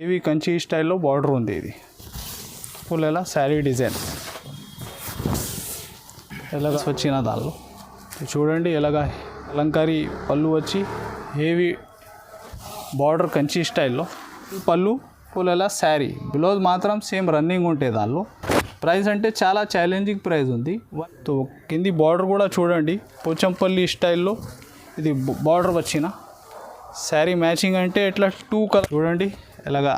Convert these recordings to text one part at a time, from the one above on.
ఇవి కంచి స్టైల్లో బార్డర్ ఉంది. ఇది ఫుల్ ఎలా శారీ డిజైన్ ఎలాగ వచ్చిన దానిలో చూడండి. ఎలాగా అలంకారీ పళ్ళు వచ్చి హెవీ బార్డర్ కంచి స్టైల్లో పళ్ళు ఫుల్ ఎలా శారీ. బ్లౌజ్ మాత్రం సేమ్ రన్నింగ్ ఉంటాయి దానిలో. ప్రైస్ అంటే చాలా ఛాలెంజింగ్ ప్రైస్ ఉంది. కింది బార్డర్ కూడా చూడండి పోచంపల్లి స్టైల్లో ఇది బార్డర్ వచ్చిన శారీ మ్యాచింగ్ అంటే ఇట్లా 2 కలర్ చూడండి. ఎలాగా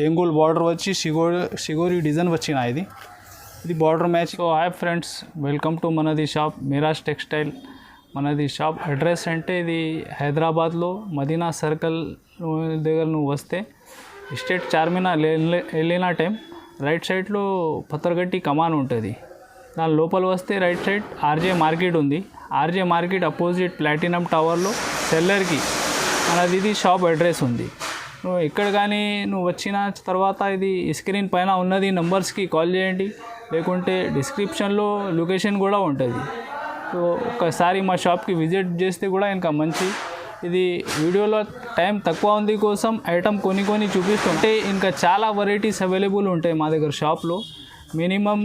ఏంగుల్ బార్డర్ వచ్చి షిగోరి డిజైన్ వచ్చిన ఇది border match. So hi friends, welcome to మనది షాప్ మిరాజ్ టెక్స్టైల్. మనది షాప్ అడ్రస్ అంటే ఇది హైదరాబాద్లో మదీనా సర్కిల్ దగ్గర నువ్వు వస్తే స్టేట్ చార్మినార్ వెళ్ళిన టైం రైట్ సైడ్లో పత్తర్గట్టి కమాన్ ఉంటుంది. దాని లోపల వస్తే రైట్ సైడ్ ఆర్జే మార్కెట్ ఉంది. ఆర్జే మార్కెట్ అపోజిట్ ప్లాటినం టవర్లో సెల్లర్కి మనది ఇది షాప్ అడ్రస్ ఉంది. నువ్వు ఇక్కడ కానీ నువ్వు వచ్చిన తర్వాత ఇది స్క్రీన్ పైన ఉన్నది నంబర్స్కి కాల్ చేయండి, లేకుంటే డిస్క్రిప్షన్లో లొకేషన్ కూడా ఉంటుంది. సో ఒకసారి మా షాప్కి విజిట్ చేస్తే కూడా ఇంకా మంచి. ఇది వీడియోలో టైం తక్కువ ఉంది కోసం ఐటమ్ కొన్ని చూపిస్తుంటే ఇంకా చాలా వెరైటీస్ అవైలబుల్ ఉంటాయి మా దగ్గర షాప్లో. మినిమం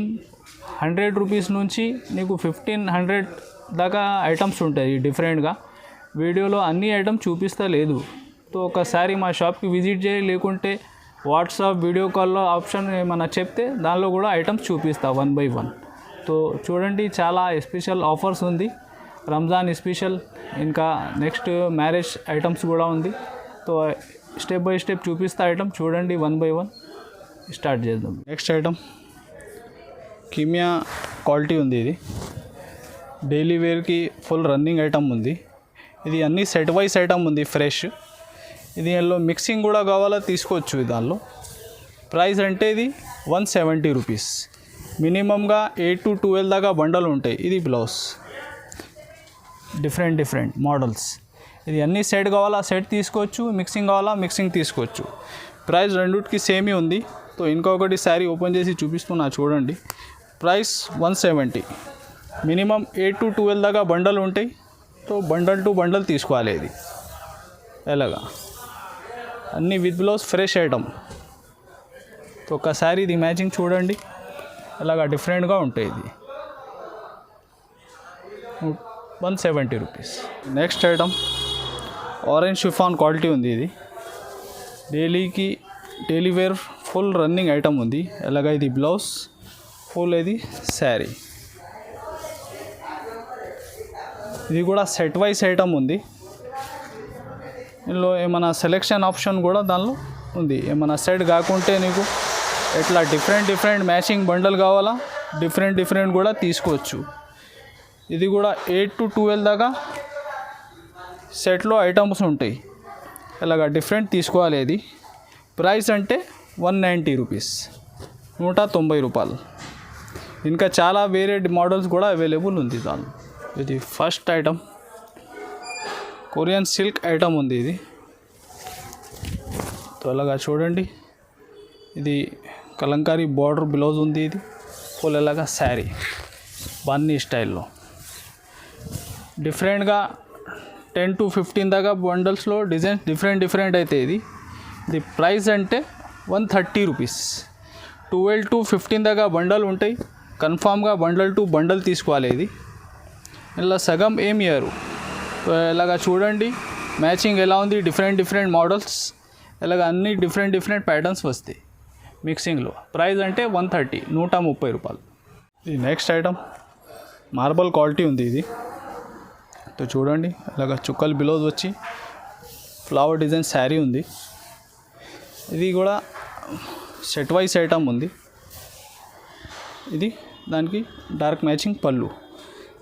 100 రూపీస్ నుంచి నీకు 1500 దాకా ఐటమ్స్ ఉంటాయి డిఫరెంట్గా. వీడియోలో అన్ని ఐటమ్ చూపిస్తా లేదు. సో ఒకసారి మా షాప్కి విజిట్ చేయి, లేకుంటే వాట్సాప్ వీడియో కాల్లో ఆప్షన్ ఏమైనా చెప్తే దానిలో కూడా ఐటమ్స్ చూపిస్తా 1 by 1. సో చూడండి, చాలా స్పెషల్ ఆఫర్స్ ఉంది. రంజాన్ స్పెషల్, ఇంకా నెక్స్ట్ మ్యారేజ్ ఐటమ్స్ కూడా ఉంది. సో స్టెప్ బై స్టెప్ చూపిస్తా ఐటమ్. చూడండి 1 by 1 స్టార్ట్ చేద్దాం. నెక్స్ట్ ఐటమ్ కిమియా క్వాలిటీ ఉంది. ఇది డైలీ వేర్కి ఫుల్ రన్నింగ్ ఐటమ్ ఉంది. ఇది అన్ని సెట్ వైస్ ఐటమ్ ఉంది ఫ్రెష్. ఇది దీనిలో మిక్సింగ్ కూడా కావాలా తీసుకోవచ్చు. దానిలో ప్రైస్ అంటే ఇది 170 రూపీస్. మినిమంగా 8 to 12 దాకా బండలు ఉంటాయి. ఇది బ్లౌజ్ డిఫరెంట్ మోడల్స్. ఇది అన్ని సెట్ కావాలా సెట్ తీసుకోవచ్చు, మిక్సింగ్ కావాలా మిక్సింగ్ తీసుకోవచ్చు. ప్రైస్ రెండుకి సేమ్ ఉంది. సో ఇంకొకటి శారీ ఓపెన్ చేసి చూపిస్తున్నా చూడండి. ప్రైస్ 170. మినిమం 8 to 12 దాకా బండలు ఉంటాయి. సో బండల్ టు బండల్ తీసుకోవాలి. ఇది ఎలాగా అన్నీ with blouse fresh item. So ఒకసారి ఇది మ్యాచింగ్ చూడండి, అలాగా డిఫరెంట్గా ఉంటాయి. ఇది 170 rupees. Next item orange chiffon quality ఉంది. ఇది daily wear full running item ఉంది. ఎలాగా ఇది బ్లౌజ్ ఫుల్, ఇది శారీ. ఇది కూడా సెట్ వైస్ ఐటమ్ ఉంది. ఇందులో ఏమైనా సెలెక్షన్ ఆప్షన్ కూడా దానిలో ఉంది. ఏమైనా సెట్ కాకుంటే నీకు ఎట్లా డిఫరెంట్ మ్యాచింగ్ బండల్ కావాలా డిఫరెంట్ కూడా తీసుకోవచ్చు. ఇది కూడా 8 to 12 దాకా సెట్లో ఐటమ్స్ ఉంటాయి. ఇలాగా డిఫరెంట్ తీసుకోవాలి. ఇది ప్రైస్ అంటే 190 రూపీస్, 190 రూపాయలు. ఇంకా చాలా వేరే మోడల్స్ కూడా అవైలబుల్ ఉంది దానిలో. ఇది first item Korean silk item ఉంది. ఇది త్వరగా చూడండి. ఇది కలంకారీ బార్డర్ బ్లౌజ్ ఉంది. ఇది ఫుల్ ఎలాగా శారీ బన్నీ స్టైల్లో డిఫరెంట్గా 10 to 15 దాకా బండల్స్లో డిజైన్స్ డిఫరెంట్ అయితే ఇది ప్రైస్ అంటే 130 రూపీస్. 12 to 15 దాకా బండల్ ఉంటాయి. కన్ఫామ్గా బండల్ టు బండల్ తీసుకోవాలి. ఇది ఇలా సగం ఏమి ఇయ్యరు. ఇలాగా చూడండి మ్యాచింగ్ ఎలా ఉంది. డిఫరెంట్ మోడల్స్, ఇలాగ అన్ని డిఫరెంట్ ప్యాటర్న్స్ వస్తాయి మిక్సింగ్లో. ప్రైస్ అంటే 130, 130 రూపాయలు. ఇది నెక్స్ట్ ఐటమ్ మార్బల్ క్వాలిటీ ఉంది. ఇది చూడండి, ఇలాగ చుక్కలు బ్లౌజ్ వచ్చి ఫ్లవర్ డిజైన్ శారీ ఉంది. ఇది కూడా సెట్ వైస్ ఐటమ్ ఉంది. ఇది దానికి డార్క్ మ్యాచింగ్ పళ్ళు,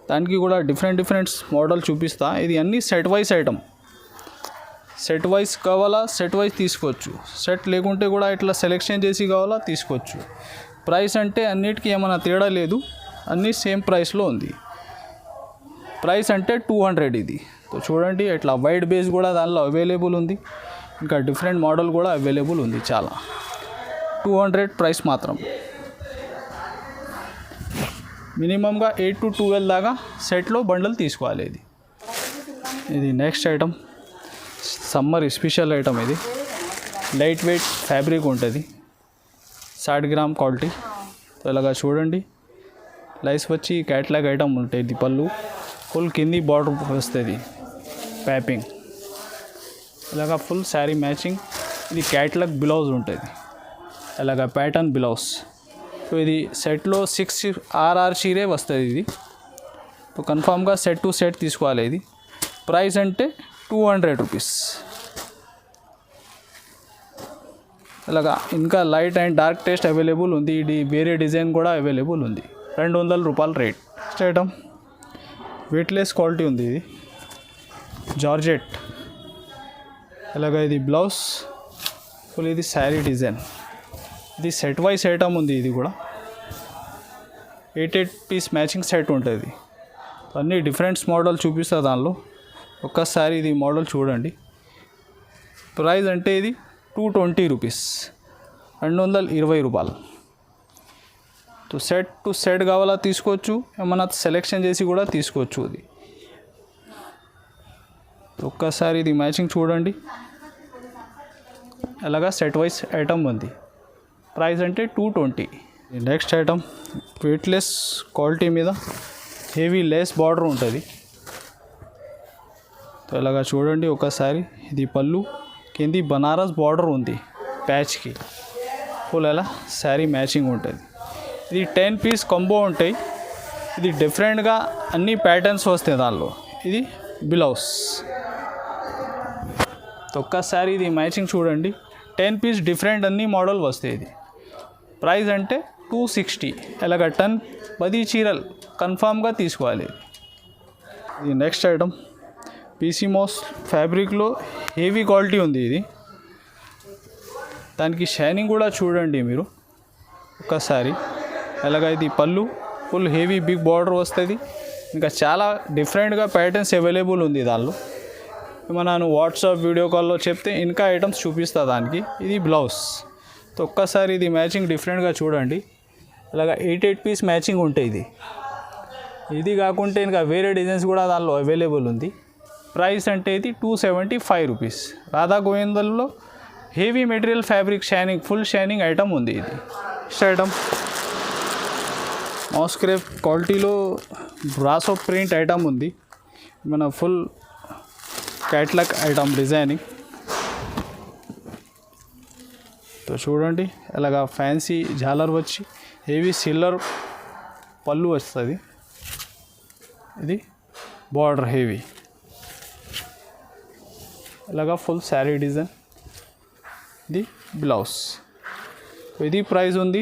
దానికి కూడా డిఫరెంట్ మోడల్ చూపిస్తా. ఇది అన్నీ set wise item. Set wise కావాలా సెట్ వైస్ తీసుకోవచ్చు. సెట్ లేకుంటే కూడా ఇట్లా సెలెక్షన్ చేసి కావాలా తీసుకోవచ్చు. ప్రైస్ అంటే అన్నిటికీ ఏమైనా తేడా లేదు, అన్నీ సేమ్ ప్రైస్లో ఉంది. ప్రైస్ అంటే 200. ఇది చూడండి, ఇట్లా వైట్ బేస్ కూడా దానిలో అవైలబుల్ ఉంది. ఇంకా డిఫరెంట్ మోడల్ కూడా అవైలబుల్ ఉంది చాలా. 200 ప్రైస్ మాత్రం. మినిమంగా 8 to 12 దాకా సెట్లో బండల్ తీసుకోవాలి. ఇది next item summer special item. ఇది లైట్ వెయిట్ ఫ్యాబ్రిక్ ఉంటుంది, 60 గ్రామ్ క్వాలిటీ. ఇలాగా చూడండి, లైస్ వచ్చి క్యాట్లాగ్ ఐటమ్ ఉంటుంది. పళ్ళు ఫుల్ కింది బార్డర్ వస్తుంది, ప్యాపింగ్ ఇలాగా ఫుల్ శారీ మ్యాచింగ్. ఇది క్యాట్లాగ్ బ్లౌజ్ ఉంటుంది, ఇలాగా ప్యాటర్న్ బ్లౌజ్. సో ఇది సెట్లో 6 ఆర్ఆర్ చీరే వస్తుంది. ఇది కన్ఫామ్గా సెట్ టు సెట్ తీసుకోవాలి. ఇది ప్రైస్ అంటే 200 రూపీస్. ఇలాగా ఇంకా light and dark taste available ఉంది. ఇది వేరే డిజైన్ కూడా అవైలబుల్ ఉంది. 200 రూపాయలు rate. Next item weightless quality ఉంది. ఇది జార్జెట్. ఇలాగా ఇది బ్లౌజ్ ఫుల్, ఇది శారీ డిజైన్. ఇది సెట్ వైస్ ఐటమ్ ఉంది. ఇది కూడా 8 పీస్ మ్యాచింగ్ సెట్ ఉంటుంది. అన్నీ డిఫరెంట్స్ మోడల్ చూపిస్తా దానిలో. ఒక్కసారి ఇది మోడల్ చూడండి. ప్రైస్ అంటే ఇది 220 రూపీస్, 220 రూపాయలు. సెట్ టు సెట్ కావాలా తీసుకోవచ్చు, ఏమన్నా సెలెక్షన్ చేసి కూడా తీసుకోవచ్చు. ఇది ఒక్కసారి ఇది మ్యాచింగ్ చూడండి. అలాగా సెట్ వైస్ ఐటమ్ ఉంది. ప్రైస్ అంటే 220. నెక్స్ట్ ఐటమ్ వెయిట్లెస్ క్వాలిటీ మీద హెవీ లేస్ బార్డర్ ఉంటుంది. ఇలాగా చూడండి ఒకసారి. ఇది పళ్ళు, కింది బనారస్ బార్డర్ ఉంది ప్యాచ్కి. ఫుల్ అలా శారీ మ్యాచింగ్ ఉంటుంది. ఇది 10 పీస్ కాంబో ఉంటాయి. ఇది డిఫరెంట్గా అన్ని ప్యాటర్న్స్ వస్తాయి దానిలో. ఇది బ్లౌజ్. ఒక్కసారి ఇది మ్యాచింగ్ చూడండి. 10 పీస్ డిఫరెంట్ అన్ని మోడల్ వస్తాయి. ఇది ప్రైస్ అంటే 260. ఇలాగ 10 చీరలు కన్ఫామ్గా తీసుకోవాలి. ఇది నెక్స్ట్ ఐటమ్ పీసీ మోస్ ఫ్యాబ్రిక్లో హెవీ క్వాలిటీ ఉంది. ఇది దానికి షైనింగ్ కూడా చూడండి మీరు ఒక్కసారి. అలాగా ఇది పళ్ళు ఫుల్ హెవీ బిగ్ బార్డర్ వస్తుంది. ఇంకా చాలా డిఫరెంట్గా ప్యాటర్న్స్ అవైలబుల్ ఉంది దానిలో. నేను వాట్సాప్ వీడియో కాల్లో చెప్తే ఇంకా ఐటమ్స్ చూపిస్తా దానికి. ఇది బ్లౌజ్. ఒక్కసారి ఇది మ్యాచింగ్ డిఫరెంట్గా చూడండి. అలాగా 8 పీస్ మ్యాచింగ్ ఉంటాయి. ఇది కాకుంటే ఇంకా వేరే డిజైన్స్ కూడా దానిలో అవైలబుల్ ఉంది. ప్రైస్ అంటే ఇది 275 రూపీస్. రాధా గోవిందల్లో heavy material fabric shining full shining item ఉంది. ఇది నెక్స్ట్ ఐటమ్ మాస్క్రేప్ క్వాలిటీలో బ్రాసో ప్రింట్ ఐటమ్ ఉంది. మన ఫుల్ క్యాట్లాగ్ ఐటమ్ డిజైనింగ్. చూడండి, అలాగా ఫ్యాన్సీ జాలర్ వచ్చి హెవీ సిల్వర్ పళ్ళు వస్తుంది. ఇది బార్డర్ హెవీ. ఇలాగా ఫుల్ శారీ డిజైన్. ఇది బ్లౌజ్. ఇది ప్రైస్ ఉంది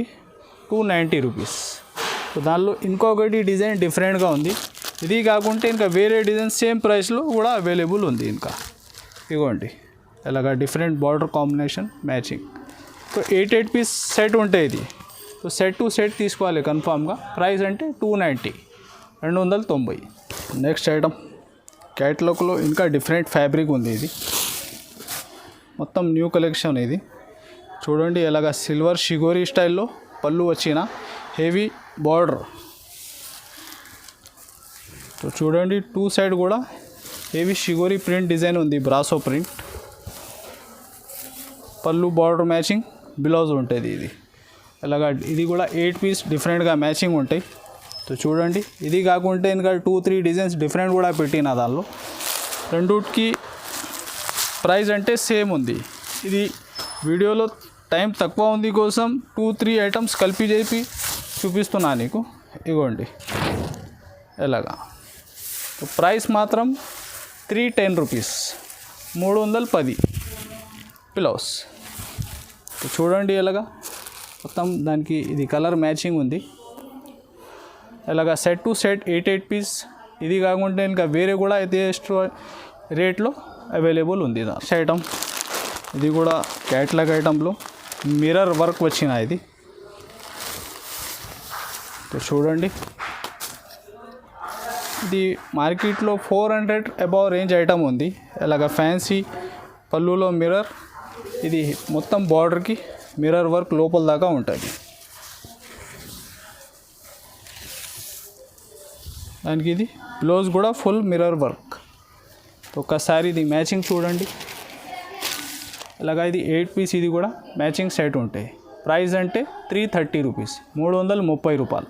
290 రూపీస్. దానిలో ఇంకొకటి డిజైన్ డిఫరెంట్గా ఉంది. ఇది కాకుంటే ఇంకా వేరే డిజైన్ సేమ్ ప్రైస్లో కూడా అవైలబుల్ ఉంది. ఇంకా ఇగోండి, ఇలాగా different border combination matching. 8 piece set ఉంటాయి. ఇది సెట్ టు సెట్ తీసుకోవాలి కన్ఫామ్గా. ప్రైస్ అంటే 290, 290. నెక్స్ట్ ఐటమ్ క్యాట్లాగ్లో ఇంకా డిఫరెంట్ ఫ్యాబ్రిక్ ఉంది. ఇది మొత్తం న్యూ కలెక్షన్. ఇది చూడండి, ఇలాగా సిల్వర్ షిగోరీ స్టైల్లో పళ్ళు వచ్చిన హెవీ బార్డర్. చూడండి, 2 సైడ్ కూడా హెవీ షిగోరీ ప్రింట్ డిజైన్ ఉంది, బ్రాసో ప్రింట్. పళ్ళు బార్డర్ మ్యాచింగ్ బ్లౌజ్ ఉంటుంది. ఇది ఇలాగా ఇది కూడా 8 పీస్ డిఫరెంట్గా మ్యాచింగ్ ఉంటాయి. చూడండి, ఇది కాకుంటే ఇంకా 2-3 డిజైన్స్ డిఫరెంట్ కూడా పెట్టిన దానిలో. రెండుకి ప్రైస్ అంటే సేమ్ ఉంది. ఇది వీడియోలో టైం తక్కువ ఉంది కోసం 2-3 ఐటమ్స్ కలిపి చేసి చూపిస్తున్నా నీకు. ఇగోండి ఇలాగా. ప్రైస్ మాత్రం 310 రూపీస్, 310 బ్లౌజ్. చూడండి, ఇలాగా మొత్తం దానికి ఇది కలర్ మ్యాచింగ్ ఉంది. ఇలాగా సెట్ టు సెట్ 8 పీస్. ఇది కాకుంటే ఇంకా వేరే కూడా అయితే రేట్లో అవైలబుల్ ఉంది. నెక్స్ట్ ఐటమ్ ఇది కూడా క్యాట్లాగ్ ఐటంలో మిర్రర్ వర్క్ వచ్చిన. ఇది చూడండి, ఇది మార్కెట్లో 400 అబౌవ్ రేంజ్ ఐటమ్ ఉంది. ఇలాగ ఫ్యాన్సీ పళ్ళులో మిర్రర్. ఇది మొత్తం బార్డర్కి మిర్రర్ వర్క్ లోపల దాకా ఉంటుంది. దానికి ఇది బ్లౌజ్ కూడా ఫుల్ మిర్రర్ వర్క్. ఒక్కసారి ఇది మ్యాచింగ్ చూడండి. ఇలాగా ఇది 8 పీస్ ఇది కూడా మ్యాచింగ్ సెట్ ఉంటాయి. ప్రైస్ అంటే 330 రూపీస్, 330 రూపాయలు.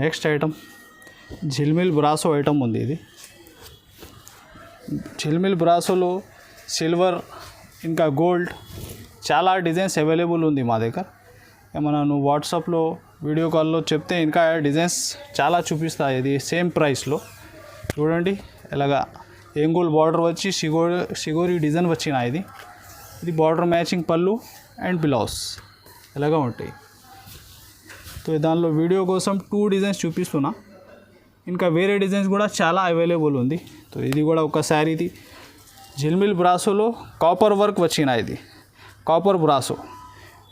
నెక్స్ట్ ఐటమ్ జిల్మిల్ బ్రాసో ఐటమ్ ఉంది. ఇది జిల్మిల్ బ్రాసోలో సిల్వర్ ఇంకా గోల్డ్ చాలా డిజైన్స్ అవైలబుల్ ఉంది మా దగ్గర. ఏమన్నా నువ్వు వాట్సాప్లో వీడియో కాల్లో చెప్తే ఇంకా డిజైన్స్ చాలా చూపిస్తాయి. ఇది సేమ్ ప్రైస్లో చూడండి. ఇలాగా ఏంగుల్ బార్డర్ వచ్చి షిగోరి డిజైన్ వచ్చిన ఇది బార్డర్ మ్యాచింగ్ పళ్ళు అండ్ బ్లౌజ్ ఇలాగా ఉంటాయి. సో దానిలో వీడియో కోసం 2 డిజైన్స్ చూపిస్తున్నా. ఇంకా వేరే డిజైన్స్ కూడా చాలా అవైలబుల్ ఉంది. సో ఇది కూడా ఒకసారి ఇది జిల్మిల్ బ్రాసోలో కాపర్ వర్క్ వచ్చిన ఇది కాపర్ బ్రాసో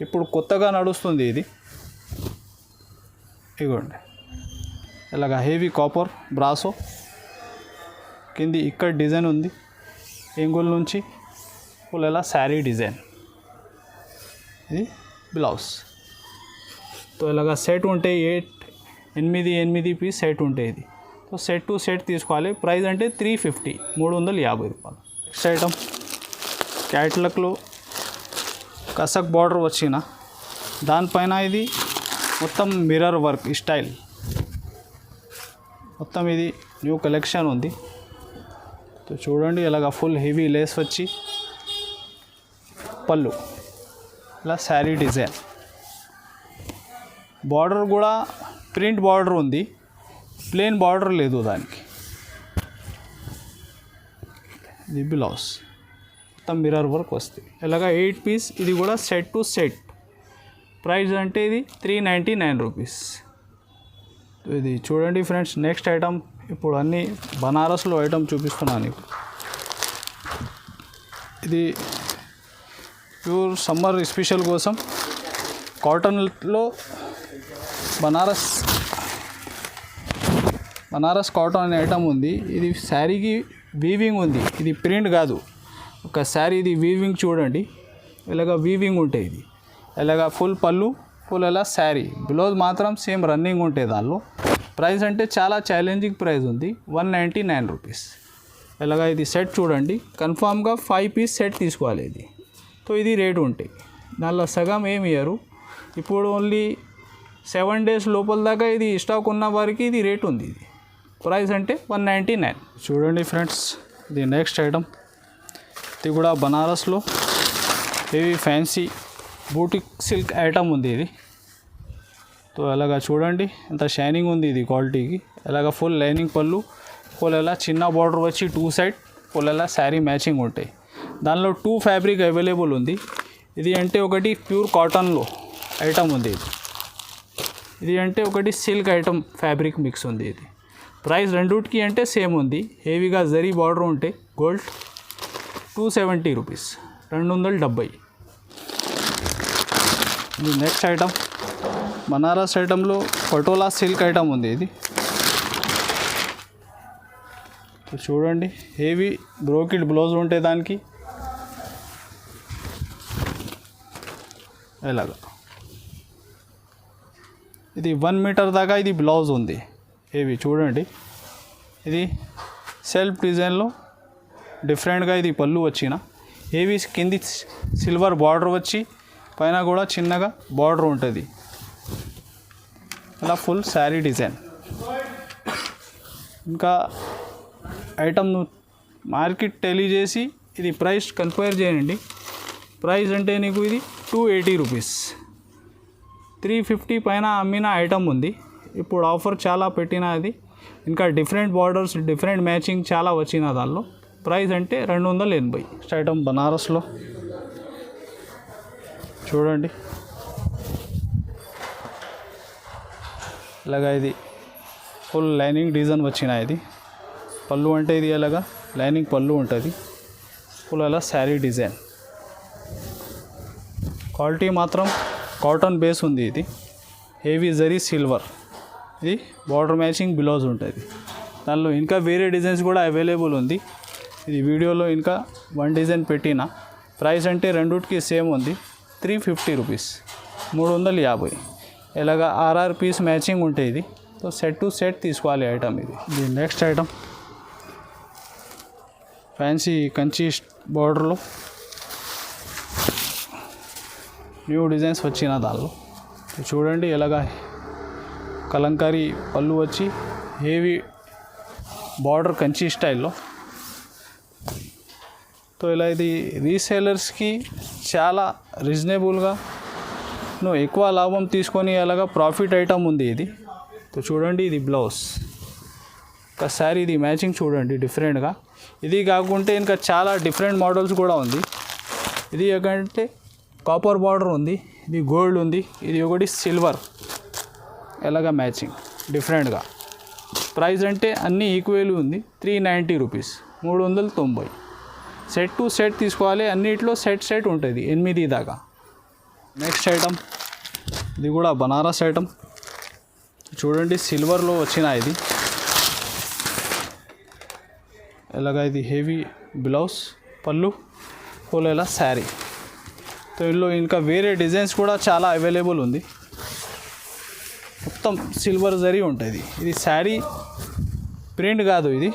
ఇప్పుడు కొత్తగా నడుస్తుంది. ఇది ఇగోండి ఇలాగా హెవీ కాపర్ బ్రాసో కింది ఇక్కడ డిజైన్ ఉంది. ఏంగుల్ నుంచి ఫుల్ ఇలా శారీ డిజైన్. ఇది బ్లౌజ్. సో ఇలాగా సెట్ ఉంటాయి 8 పీస్ సెట్ ఉంటాయి. ఇది సో సెట్ టు సెట్ తీసుకోవాలి. ప్రైస్ అంటే 350, 350 రూపాయలు. నెక్స్ట్ ఐటమ్ క్యాట్లాక్లో కసక్ బార్డర్ వచ్చిన దానిపైన ఇది మొత్తం మిర్రర్ వర్క్ స్టైల్ మొత్తం ఇది న్యూ కలెక్షన్ ఉంది. సో చూడండి ఇలాగా ఫుల్ హెవీ లేస్ వచ్చి పళ్ళు ఇలా శారీ డిజైన్. బార్డర్ కూడా ప్రింట్ బార్డర్ ఉంది, ప్లెయిన్ బార్డర్ లేదు దానికి. ఇది బ్లౌజ్ మొత్తం మిర్రర్ వర్క్ వస్తుంది. ఇలాగా 8 పీస్ ఇది కూడా సెట్ టు సెట్. ప్రైస్ అంటే ఇది 399 రూపీస్. ఇది చూడండి ఫ్రెండ్స్. నెక్స్ట్ ఐటమ్ ఇప్పుడు అన్నీ బనారస్లో ఐటమ్ చూపిస్తున్నాను. ఇది ప్యూర్ సమ్మర్ స్పెషల్ కోసం కాటన్లో బనారస్ కాటన్ అనే ఐటమ్ ఉంది. ఇది శారీకి వీవింగ్ ఉంది, ఇది ప్రింట్ కాదు. ఒక శారీ ఇది వీవింగ్ చూడండి, ఇలాగ వీవింగ్ ఉంటాయి. ఇది ఇలాగ ఫుల్ పళ్ళు ఫుల్ ఇలా శారీ. బ్లౌజ్ మాత్రం సేమ్ రన్నింగ్ ఉంటాయి దానిలో. ప్రైస్ అంటే చాలా ఛాలెంజింగ్ ప్రైస్ ఉంది, 199 రూపీస్. ఇలాగ ఇది సెట్ చూడండి, కన్ఫామ్గా 5 పీస్ సెట్ తీసుకోవాలి ఇది. సో ఇది రేటు ఉంటాయి, దానిలో సగం ఏమి ఇయ్యరు. ఇప్పుడు ఓన్లీ 7 డేస్ లోపల దాకా ఇది స్టాక్ ఉన్న వారికి ఇది రేట్ ఉంది. ఇది ప్రైస్ అంటే 199. చూడండి ఫ్రెండ్స్, ఇది నెక్స్ట్ ఐటమ్. ఇది కూడా బనారస్లో heavy fancy boutique silk item ఉంది. ఇది సో అలాగా చూడండి ఎంత షైనింగ్ ఉంది ఇది క్వాలిటీకి. ఇలాగ ఫుల్ లైనింగ్ పళ్ళు ఫుల్ ఇలా చిన్న బార్డర్ వచ్చి 2 సైడ్ ఫుల్ ఇలా శారీ మ్యాచింగ్ ఉంటాయి. దానిలో 2 ఫ్యాబ్రిక్ అవైలబుల్ ఉంది. ఇది అంటే ఒకటి ప్యూర్ కాటన్లో ఐటమ్ ఉంది. ఇది అంటే ఒకటి సిల్క్ ఐటమ్ ఫ్యాబ్రిక్ మిక్స్ ఉంది. ఇది ప్రైస్ రెండుకి అంటే సేమ్ ఉంది. హెవీగా జరీ బార్డర్ ఉంటే గోల్డ్ 270 రూపీస్, 270. ఇది నెక్స్ట్ ఐటమ్ బనారస్ ఐటంలో పటోలా సిల్క్ ఐటమ్ ఉంది. ఇది చూడండి హెవీ బ్రోకెడ్ బ్లౌజ్ ఉంటే దానికి ఇలాగా ఇది 1 మీటర్ దాకా ఇది బ్లౌజ్ ఉంది. హెవీ చూడండి, ఇది సెల్ఫ్ డిజైన్లో డిఫరెంట్గా ఇది పళ్ళు వచ్చిన హెవీ కింది సిల్వర్ బార్డర్ వచ్చి పైన కూడా చిన్నగా బార్డర్ ఉంటుంది. ఇలా ఫుల్ శారీ డిజైన్. ఇంకా ఐటమ్ మార్కెట్ తెలియజేసి ఇది ప్రైస్ కంపేర్ చేయండి. ప్రైస్ అంటే నీకు ఇది 280 రూపీస్, 350 పైన అమ్మిన ఐటమ్ ఉంది. ఇప్పుడు ఆఫర్ చాలా పెట్టిన అది. ఇంకా డిఫరెంట్ బార్డర్స్ డిఫరెంట్ మ్యాచింగ్ చాలా వచ్చిన దానిలో. ప్రైస్ అంటే 280. ఐటమ్ బనారస్లో చూడండి ఇలాగా ఇది ఫుల్ లైనింగ్ డిజైన్ వచ్చిన ఇది పళ్ళు అంటే ఇది అలాగా లైనింగ్ పళ్ళు ఉంటుంది. ఫుల్ అలా శారీ డిజైన్. క్వాలిటీ మాత్రం కాటన్ బేస్ ఉంది. ఇది హెవీ జరీ సిల్వర్. ఇది బార్డర్ మ్యాచింగ్ బ్లౌజ్ ఉంటుంది. దానిలో ఇంకా వేరే డిజైన్స్ కూడా అవైలబుల్ ఉంది. ఇది వీడియోలో ఇంకా 1 డిజైన్ పెట్టిన. ప్రైస్ అంటే రెండుకి సేమ్ ఉంది, 350 రూపీస్, 350. ఇలాగా 6 పీస్ మ్యాచింగ్ ఉంటాయి. ఇది సో సెట్ టు సెట్ తీసుకోవాలి ఐటమ్. ఇది నెక్స్ట్ ఐటమ్ ఫ్యాన్సీ కంచి బార్డర్లో న్యూ డిజైన్స్ వచ్చిన దానిలో చూడండి ఎలాగా కలంకారీ పళ్ళు వచ్చి హెవీ బార్డర్ కంచి స్టైల్లో. సో ఇలా ఇది రీసేలర్స్కి చాలా రీజనబుల్గా ఎక్కువ లాభం తీసుకొని అలాగా ప్రాఫిట్ ఐటమ్ ఉంది ఇది. సో చూడండి ఇది బ్లౌజ్, ఒకసారి ఇది మ్యాచింగ్ చూడండి డిఫరెంట్గా. ఇది కాకుంటే ఇంకా చాలా డిఫరెంట్ మోడల్స్ కూడా ఉంది. ఇది ఏంటంటే కాపర్ బార్డర్ ఉంది, ఇది గోల్డ్ ఉంది, ఇది ఒకటి సిల్వర్, ఎలాగా మ్యాచింగ్ డిఫరెంట్గా. ప్రైస్ అంటే అన్నీ ఈక్వల్ ఉంది, 390 రూపీస్, 390. సెట్ టు సెట్ తీసుకోవాలి, అన్నిట్లో సెట్ ఉంటుంది 8 దాకా. నెక్స్ట్ ఐటమ్ ఇది కూడా బనారస్ ఐటమ్ చూడండి, సిల్వర్లో వచ్చిన ఇది ఎలాగా. ఇది హెవీ బ్లౌజ్, పళ్ళు, పోలేలా శారీ. సో ఇందులో ఇంకా వేరే డిజైన్స్ కూడా చాలా అవైలబుల్ ఉంది. మొత్తం సిల్వర్ జరీ ఉంటుంది. ఇది శారీ ప్రింట్ కాదు, ఇది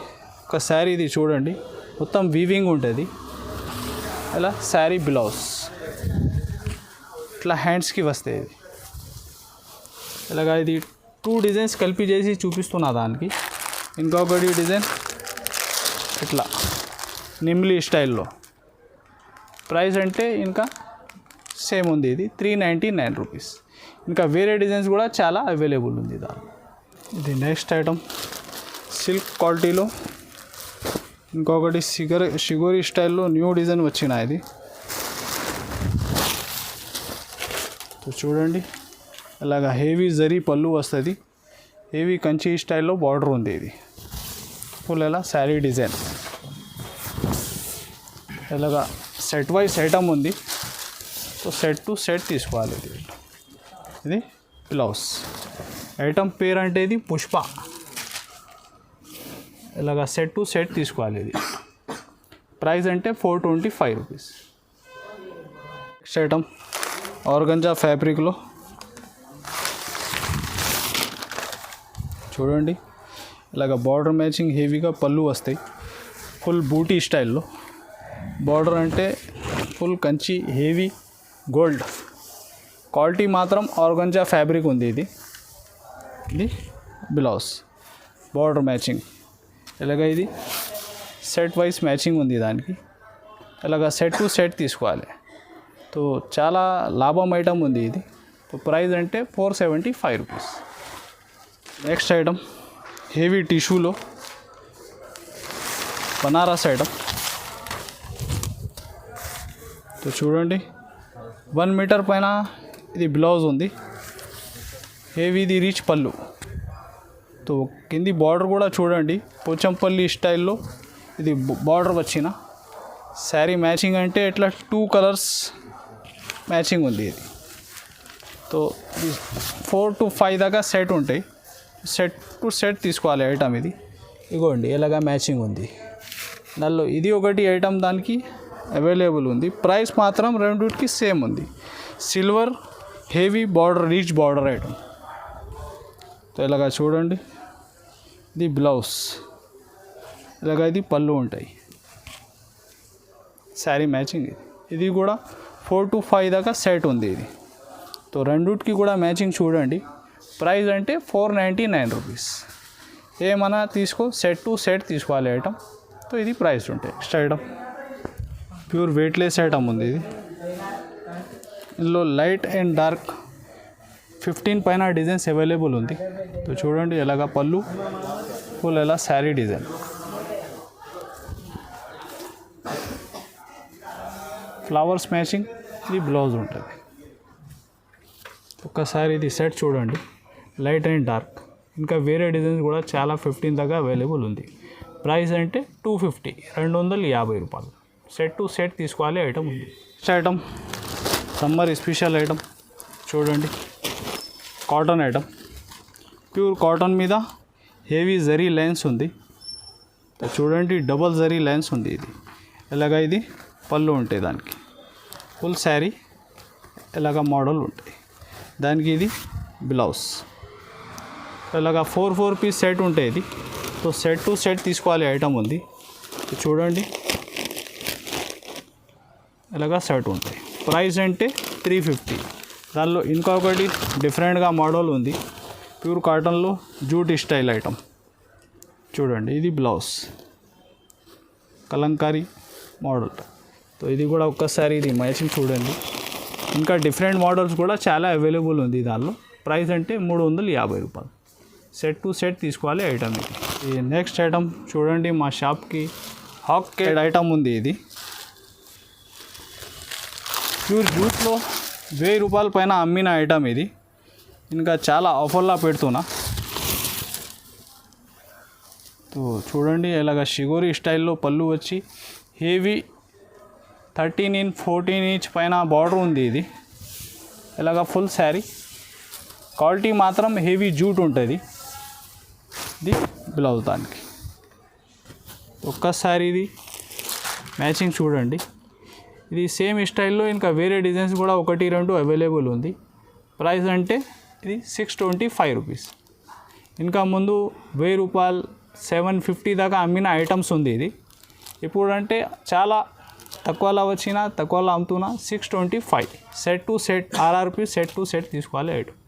ఒక శారీ. ఇది చూడండి మొత్తం వీవింగ్ ఉంటుంది. ఇలా శారీ బ్లౌజ్ ఇట్లా హ్యాండ్స్కి వస్తాయి. ఇది ఇలాగా ఇది 2 డిజైన్స్ కలిపి చేసి చూపిస్తున్నా దానికి. ఇంకొకటి డిజైన్ ఇట్లా నిమ్లీ స్టైల్లో. ప్రైస్ అంటే ఇంకా సేమ్ ఉంది, ఇది 399 రూపీస్. ఇంకా వేరే డిజైన్స్ కూడా చాలా అవైలబుల్ ఉంది దాని. ఇది నెక్స్ట్ ఐటమ్ సిల్క్ క్వాలిటీలో ఇంకొకటి షిగోరి స్టైల్లో న్యూ డిజైన్ వచ్చిన ఇది. చూడండి ఇలాగా హెవీ జరీ పళ్ళు వస్తుంది, హెవీ కంచి స్టైల్లో బార్డర్ ఉంది. ఇది ఫుల్ ఎలా శారీ డిజైన్. ఇలాగా సెట్ వైజ్ ఐటమ్ ఉంది. సో సెట్ టు సెట్ తీసుకోవాలి. ఇది బ్లౌజ్ ఐటమ్ పేరు అంటే ఇది పుష్ప. ఇలాగా సెట్ టు సెట్ తీసుకోవాలి. ఇది ప్రైస్ అంటే 425 రూపీస్. నెక్స్ట్ ఐటమ్ ఆర్గంజా ఫ్యాబ్రిక్లో చూడండి ఇలాగ బార్డర్ మ్యాచింగ్ హెవీగా పళ్ళు వస్తాయి, ఫుల్ బూటీ స్టైల్లో. బార్డర్ అంటే full Kanchi heavy gold quality, మాత్రం ఆర్గంజా ఫ్యాబ్రిక్ ఉంది. ఇది బ్లౌజ్ బార్డర్ మ్యాచింగ్. ఇలాగ ఇది సెట్ వైజ్ మ్యాచింగ్ ఉంది దానికి. ఇలాగ సెట్ టు సెట్ తీసుకోవాలి. సో చాలా లాభం ఐటమ్ ఉంది ఇది. ప్రైస్ అంటే 475 రూపీస్. నెక్స్ట్ ఐటమ్ హెవీ టిష్యూలో బనారస్ ఐటమ్. సో చూడండి 1 మీటర్ పైన ఇది బ్లౌజ్ ఉంది, హెవీది రిచ్ పళ్ళు. సో కింది బార్డర్ కూడా చూడండి పోచంపల్లి స్టైల్లో ఇది బార్డర్ వచ్చిన శారీ. మ్యాచింగ్ అంటే ఇట్లా 2 కలర్స్ మ్యాచింగ్ ఉంది ఇది. సో 4 to 5 దాకా సెట్ ఉంటాయి. సెట్ టు సెట్ తీసుకోవాలి ఐటమ్. ఇది ఇగోండి ఎలాగా మ్యాచింగ్ ఉంది దానిలో. ఇది ఒకటి ఐటమ్ దానికి అవైలబుల్ ఉంది. ప్రైస్ మాత్రం రెండుకి సేమ్ ఉంది. Silver heavy border rich border item. So ఇలాగా చూడండి ఇది బ్లౌజ్, ఇలాగా ఇది పళ్ళు ఉంటాయి, శారీ మ్యాచింగ్. ఇది కూడా 4 to 5 దాకా సెట్ ఉంది ఇది. సో రెండుకి కూడా మ్యాచింగ్ చూడండి. ప్రైస్ అంటే 499 రూపీస్. ఏమన్నా తీసుకో, సెట్ టు సెట్ తీసుకోవాలి ఐటమ్. సో ఇది ప్రైస్ ఉంటాయి. Next item pure weightless item ఉంది. ఇది ఇందులో లైట్ అండ్ డార్క్ 15 పైన డిజైన్స్ అవైలబుల్ ఉంది. సో చూడండి ఎలాగా పళ్ళు, ఫుల్ ఎలా శారీ డిజైన్. ఫ్లవర్స్ మ్యాచింగ్ ఇది బ్లౌజ్ ఉంటుంది. ఒక్కసారి ఇది సెట్ చూడండి, లైట్ అండ్ డార్క్. ఇంకా వేరే డిజైన్స్ కూడా చాలా 15 దాకా అవైలబుల్ ఉంది. ప్రైస్ అంటే 250, 250 రూపాయలు. సెట్ టు సెట్ తీసుకోవాలి ఐటమ్ ఉంది. Next item summer special item చూడండి, కాటన్ ఐటమ్. ప్యూర్ కాటన్ మీద హెవీ జరీ లైన్స్ ఉంది. చూడండి డబల్ జరీ లైన్స్ ఉంది. ఇది ఎలాగా ఇది పళ్ళు ఉంటాయి దానికి, ఫుల్ శారీ ఇలాగా మోడల్ ఉంటాయి దానికి. ఇది బ్లౌజ్ ఇలాగా 4 పీస్ సెట్ ఉంటాయి ఇది. సో సెట్ టు సెట్ తీసుకోవాలి ఐటమ్ ఉంది. చూడండి ఇలాగా సెట్ ఉంటాయి. ప్రైస్ అంటే 350. దానిలో ఇంకొకటి డిఫరెంట్గా మోడల్ ఉంది, ప్యూర్ కాటన్లో జూట్ స్టైల్ ఐటమ్. చూడండి, ఇది బ్లౌజ్ కలంకారీ మోడల్. సో ఇది కూడా ఒక్కసారి ఇది మ్యాచింగ్ చూడండి. ఇంకా డిఫరెంట్ మోడల్స్ కూడా చాలా అవైలబుల్ ఉంది దానిలో. ప్రైస్ అంటే 350 రూపాయలు. సెట్ టు సెట్ తీసుకోవాలి ఐటమ్ ఇది. ఈ నెక్స్ట్ ఐటమ్ చూడండి, మా షాప్కి హాక్ కేడ్ ఐటమ్ ఉంది. ఇది ప్యూర్ జూట్లో 1000 రూపాయల పైన అమ్మిన ఐటమ్ ఇది. ఇంకా చాలా ఆఫర్లా పెడుతున్నా. సో చూడండి, ఇలాగ షిగోరి స్టైల్లో పళ్ళు వచ్చి హెవీ 13 ఇంచ్ 14 ఇంచ్ పైన బార్డర్ ఉంది. ఇది ఇలాగ ఫుల్ శారీ, క్వాలిటీ మాత్రం హెవీ జూట్ ఉంటుంది. ఇది బ్లౌజ్ దానికి. ఒక్కసారి ఇది మ్యాచింగ్ చూడండి. ఇది సేమ్ స్టైల్లో ఇంకా వేరే డిజైన్స్ కూడా 1-2 అవైలబుల్ ఉంది. ప్రైస్ అంటే ఇది 625 రూపీస్. ఇంకా ముందు 1000 రూపాయలు 750 దాకా అమ్మిన ఐటమ్స్ ఉంది. ఇది ఇప్పుడు అంటే చాలా తక్కువలో వచ్చినా తక్కువలో అమ్ముతున్నా 625. Set to set RRP set to set తీసుకోవాలి ఐటమ్.